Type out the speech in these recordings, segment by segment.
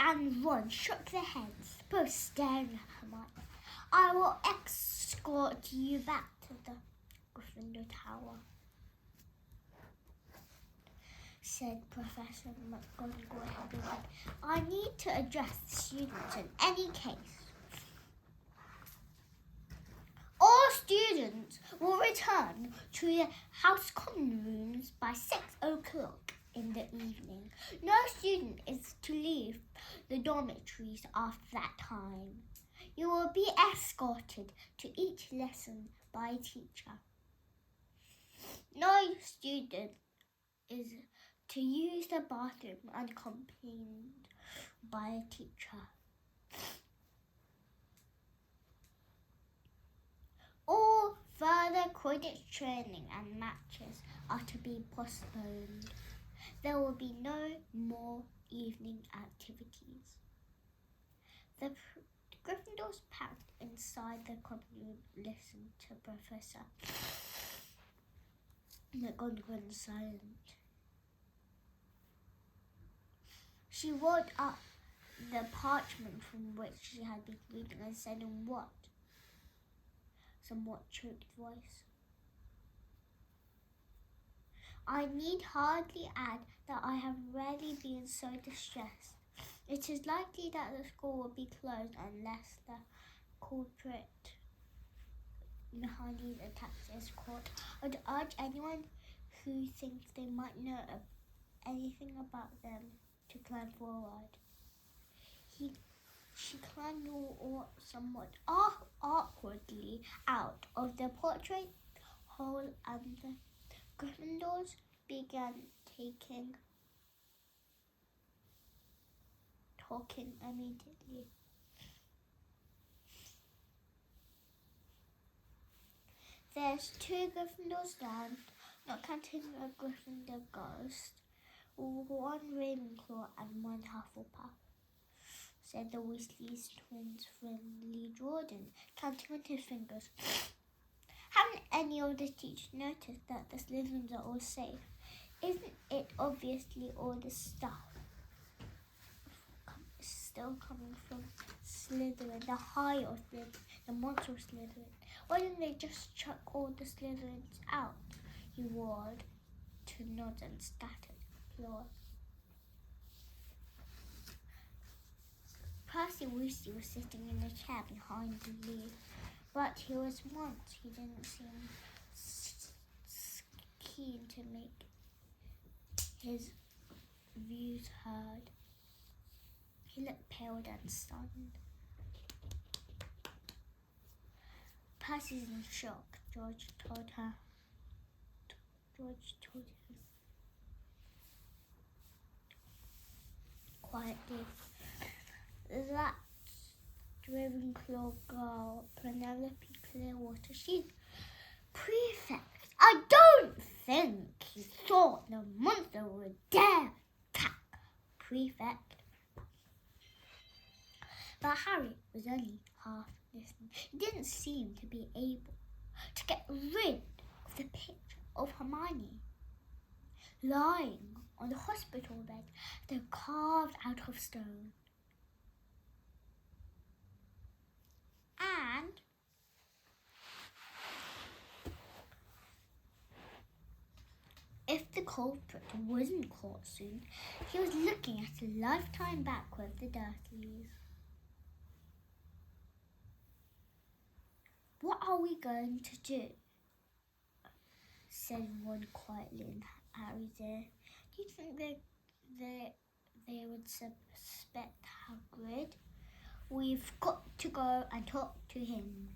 and Ron shook their heads, both staring at Hermione. "I will escort you back to the Gryffindor Tower," said Professor McGonagall heavily. "I need to address the students in any case. All students will return to the House Common Rooms by 6 o'clock in the evening. No student is to leave the dormitories after that time. You will be escorted to each lesson by a teacher. No student is to use the bathroom unaccompanied by a teacher. All further Quidditch training and matches are to be postponed. There will be no more evening activities." The Gryffindors packed inside the common room listened to Professor McGonagall in silence. She rolled up the parchment from which she had been reading and said in what somewhat choked voice, "I need hardly add that I have rarely been so distressed. It is likely that the school will be closed unless the culprit behind these attacks is caught. I would urge anyone who thinks they might know anything about them to climb forward." She climbed somewhat awkwardly out of the portrait hole, and the Gryffindors began talking immediately. "There's 2 Gryffindors down, not counting a Gryffindor ghost, 1 Ravenclaw and 1 Hufflepuff," said the Weasley twins' friendly Jordan, counting on his fingers. "Haven't any of the teachers noticed that the Slytherins are all safe? Isn't it obviously all the stuff still coming from Slytherin, the high of Slytherin, the monster of Slytherin? Why didn't they just chuck all the Slytherins out?" he roared to nods and scattered applause. Percy Weasley was sitting in a chair behind the leaf, but he was once. He didn't seem keen to make his views heard. He looked pale and stunned. "Percy's in shock," George told him quietly. "That Ravenclaw girl, Penelope Clearwater, she's prefect. I don't think he thought the monster would dare attack prefect." But Harry was only half listening. He didn't seem to be able to get rid of the picture of Hermione lying on the hospital bed, though carved out of stone. And if the culprit wasn't caught soon, he was looking at a lifetime back with the Dursleys. "What are we going to do?" said Ron quietly in Harry's ear. "Do you think they would suspect Hagrid?" "We've got to go and talk to him,"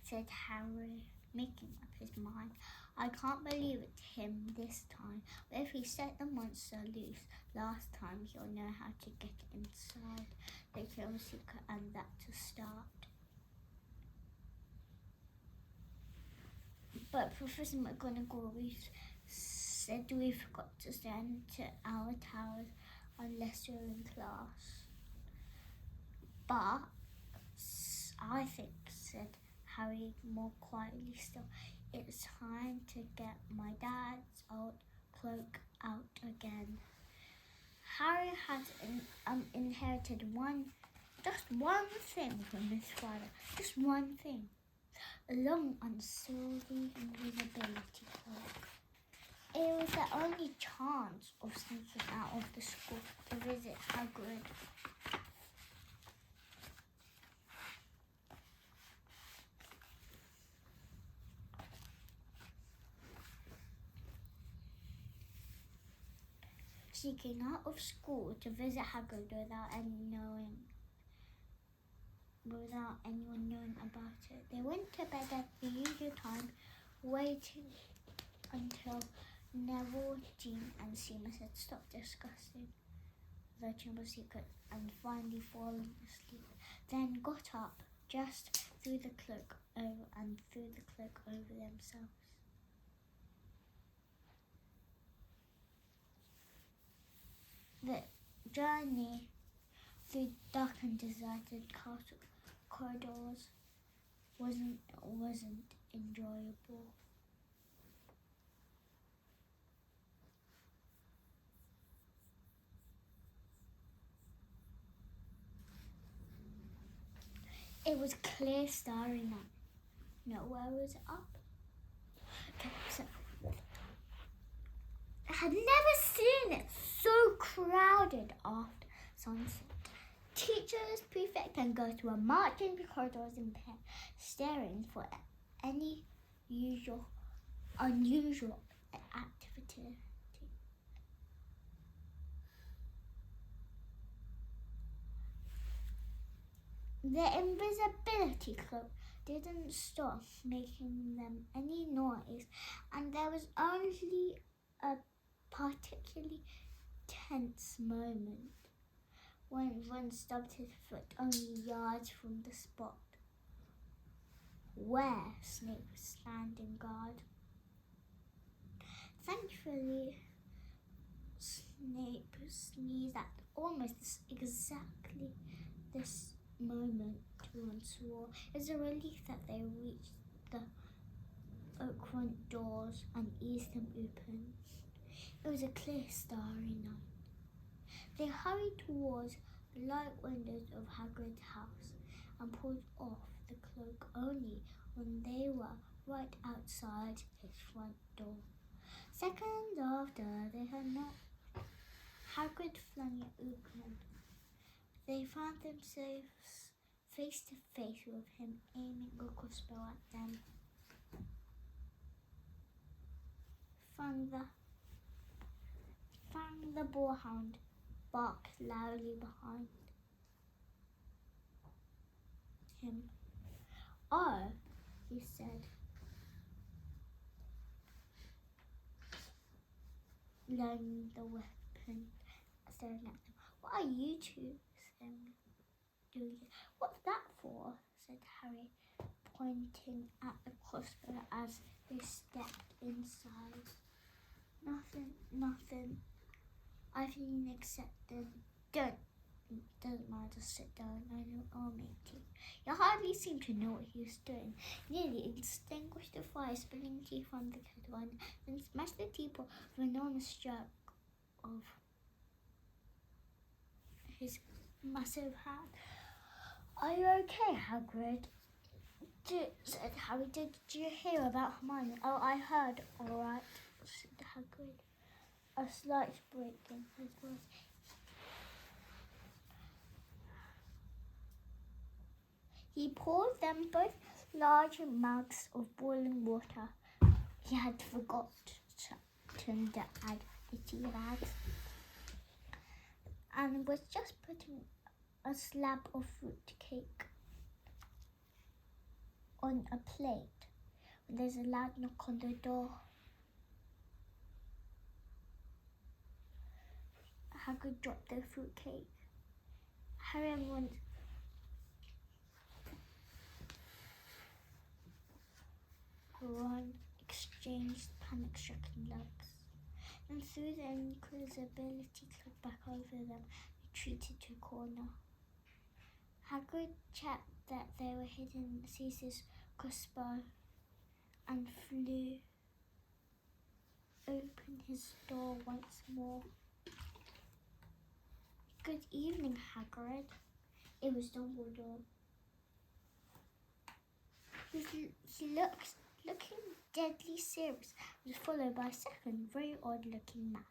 said Harry, making up his mind. "I can't believe it's him this time, but if he set the monster loose last time, he'll know how to get inside the Kill Secret, and that's a start." But Professor McGonagall said we forgot to stand to our towers unless you're in class. "But I think," said Harry more quietly still, "it's time to get my dad's old cloak out again." Harry had inherited just one thing from his father. Just one thing. A long, unsullied invisibility cloak. It was their only chance of sneaking out of the school to visit Hagrid. Sneaking out of school to visit Hagrid without anyone knowing about it. They went to bed at the usual time, waiting until Neville, Jean and Seamus had stopped discussing the chamber secret and finally fallen asleep. Then got up, just threw the cloak over themselves. The journey through dark and deserted castle corridors wasn't enjoyable. It was clear starry night. Nowhere was up. Okay, so I had never seen it so crowded after sunset. Teachers, prefect, and girls were marching the corridors in pairs, staring for any unusual activity. The invisibility cloak didn't stop making them any noise, and there was only a particularly tense moment when one stubbed his foot only yards from the spot where Snape was standing guard. Thankfully, Snape sneezed at almost exactly this moment once more. It was a relief that they reached the oak front doors and eased them open. It was a clear, starry night. They hurried towards the light windows of Hagrid's house and pulled off the cloak only when they were right outside his front door. Seconds after they had knocked, Hagrid flung it open. They found themselves face to face with him, aiming a crossbow at them. Fang the boarhound barked loudly behind him. "Oh," he said, lowering the weapon, staring at them. "What are you two doing here?" "What's that for?" said Harry, pointing at the crossbow as they stepped inside. Nothing. I've been accepted. Doesn't matter, sit down. I'll make tea." He hardly seemed to know what he was doing. Nearly extinguished the fire, spilling tea from the kettle, and then smashed the teapot with an enormous jerk of his massive hand. "Are you okay, Hagrid?" said Harry. "Did you hear about Hermione?" "Oh, I heard, all right," said Hagrid, a slight break in his voice. He poured them both large mugs of boiling water. He had forgotten to add the tea bags, and was just putting a slab of fruit cake on a plate when there's a loud knock on the door. Hagrid dropped the fruit cake. Harry and Ron exchanged panic-stricken looks. Then threw the invisibility cloak back over them, retreated to a corner. Hagrid checked that they were hidden, seized his crossbow, and flew open his door once more. Good evening, Hagrid. It was Dumbledore. He looking deadly serious, was followed by a second very odd-looking man.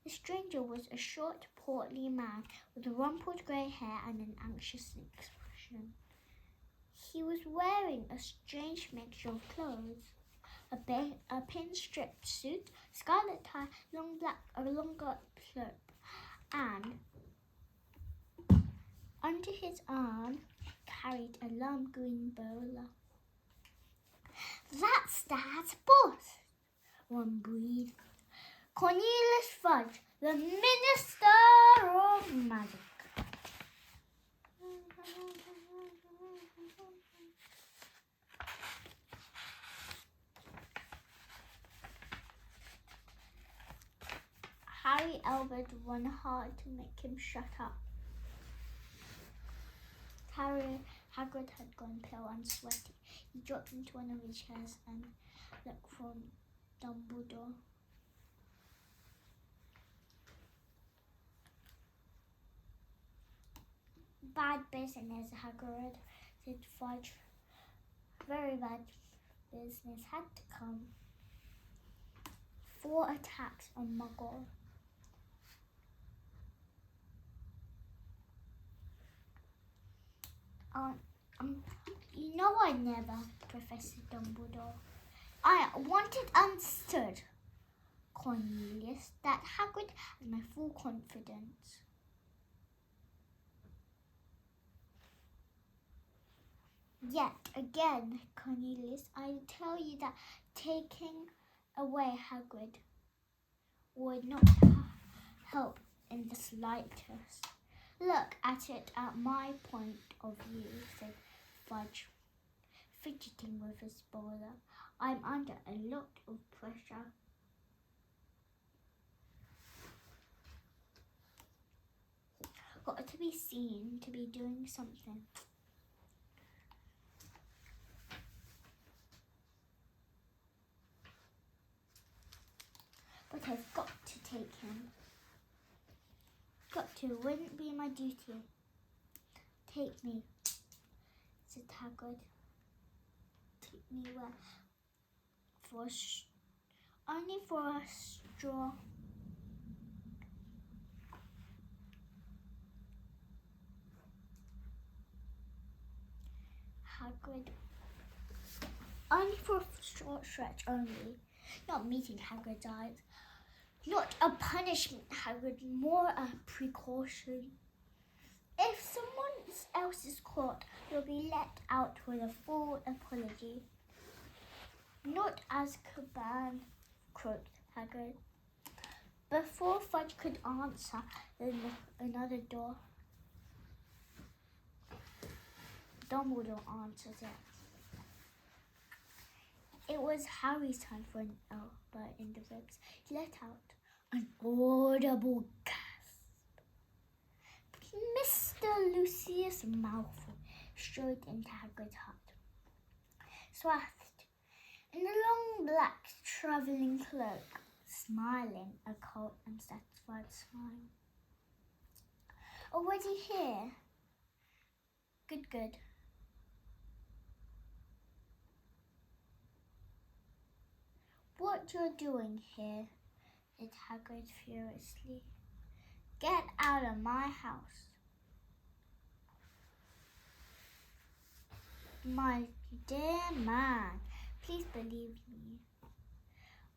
The stranger was a short, portly man with rumpled grey hair and an anxious expression. He was wearing a strange mixture of clothes, a pin-striped suit, scarlet tie, a longer cloak, and under his arm carried a lime green bowler. "That's Dad's boss," one breathed. "Cornelius Fudge, the Minister of Magic." Harry elbowed one hard to make him shut up. Hagrid had gone pale and sweaty. He dropped into one of his chairs and looked for Dumbledore. "Bad business, Hagrid," said Fudge. "Very bad business had to come. 4 attacks on Muggle. You know I never, Professor Dumbledore. I want it understood, Cornelius, that Hagrid has my full confidence." "Yet again, Cornelius, I tell you that taking away Hagrid would not help in the slightest. Look at it at my point of view," said Fudge, fidgeting with his bowler. "I'm under a lot of pressure." "Got to be seen to be doing something." "But I've got to take him. Got to, wouldn't be my duty." "Take me," said Hagrid. "Take me where?" Only for a straw." Hagrid. "Only for a short stretch only." Not meeting Hagrid's eyes. "Not a punishment, Hagrid, more a precaution. If someone else is caught, you'll be let out with a full apology." "Not Azkaban," croaked Hagrid. Before Fudge could answer, another door. Dumbledore answered it. It was Harry's time for an elbow in the ribs. He let out an audible gasp. Mr. Lucius Malfoy strode into Hagrid's hut, swathed in a long black travelling cloak, smiling a cold and satisfied smile. "Already here? Good. "What you're doing here?" said Hagrid furiously. "Get out of my house." "My dear man, please believe me.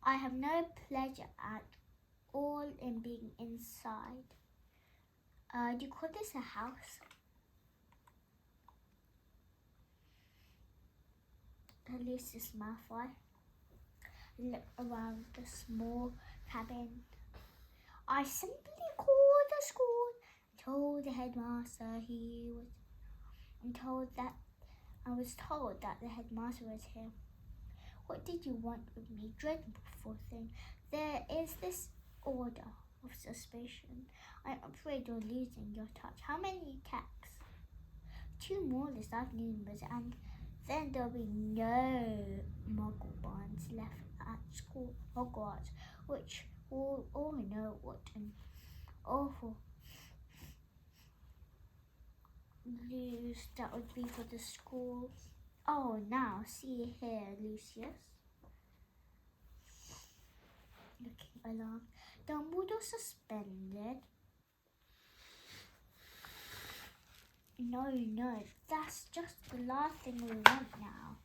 I have no pleasure at all in being inside. Do you call this a house?" Lucius Malfoy looked around the small cabin. "I simply called the school and told the headmaster I was told that the headmaster was here. What did you want with me? Dreadful thing. There is this order of suspicion. I'm afraid you're losing your touch. How many cats?" "2 more this afternoon, and then there'll be no Muggle barns left at school Hogwarts, which all know what an awful news that would be for the school. Oh, now see here, Lucius. Looking along. Dumbledore suspended. No, that's just the last thing we want now.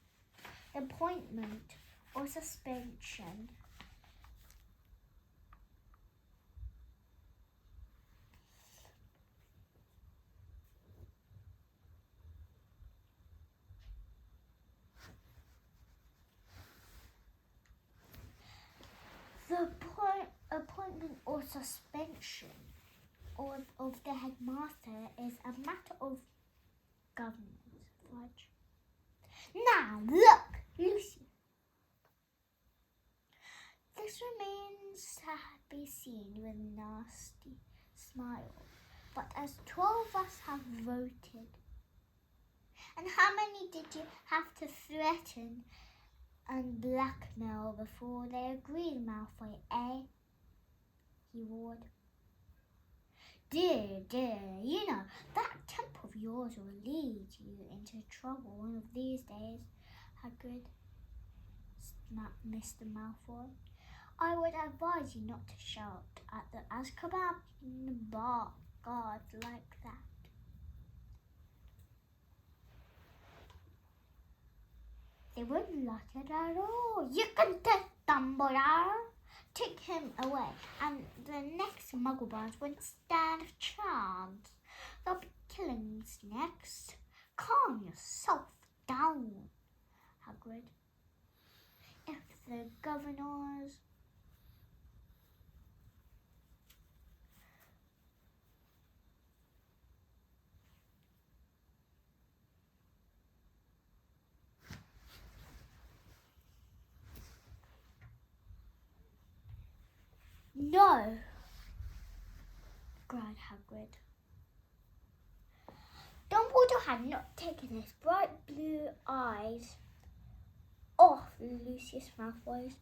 Appointment or suspension. The appointment or suspension of the headmaster is a matter of government. Fudge. Now look, Lucy. This remains to be seen with a nasty smile. But as 12 of us have voted, and how many did you have to threaten and blackmail before they agreed, Malfoy, eh? He roared. Dear, you know, that temper of yours will lead you into trouble one of these days, Hagrid, snapped Mr. Malfoy. I would advise you not to shout at the Azkaban bar guards like that. They wouldn't like it at all. You can take Dumbledore. Take him away, and the next Muggleborns won't stand a chance. They'll be killings next. Calm yourself down, Hagrid. If the governors... No, cried Hagrid. Dumbledore had not taken his bright blue eyes off Lucius Malfoy's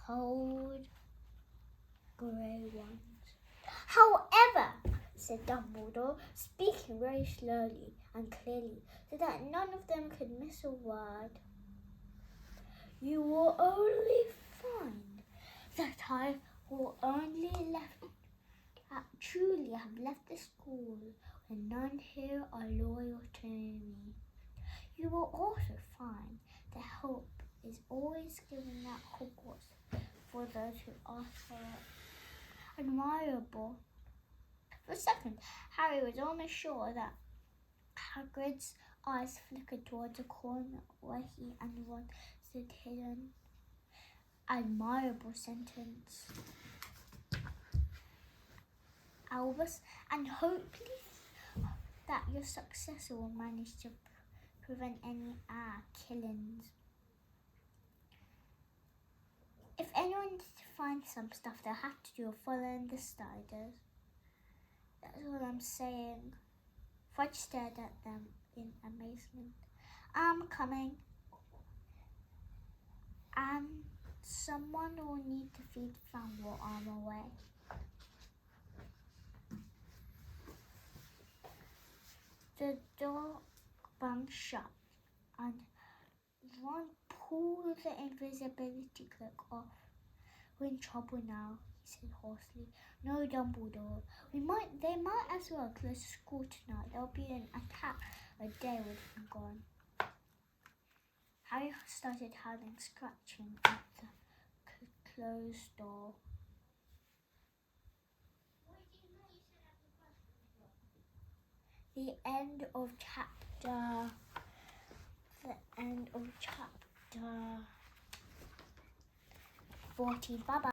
cold grey ones. However, said Dumbledore, speaking very slowly and clearly so that none of them could miss a word, you will only find that I will only truly have left the school when none here are loyal to me. You will also find that hope is always given at Hogwarts for those who ask for it. Admirable. For a second, Harry was almost sure that Hagrid's eyes flickered towards a corner where he and Ron stood hidden. Admirable sentence, Albus, and hopefully that your successor will manage to prevent any killings. If anyone needs to find some stuff, they'll have to do a following the sliders. That's all I'm saying. Fudge stared at them in amazement. I'm coming. Someone will need to feed Fam while I'm away. The door banged shut and Ron pulled the invisibility cloak off. We're in trouble now, he said hoarsely. No, Dumbledore. They might as well close the school tonight. There'll be an attack a day with him gone. Harry started howling, scratching at the closed door. The end of chapter 14. Bye-bye.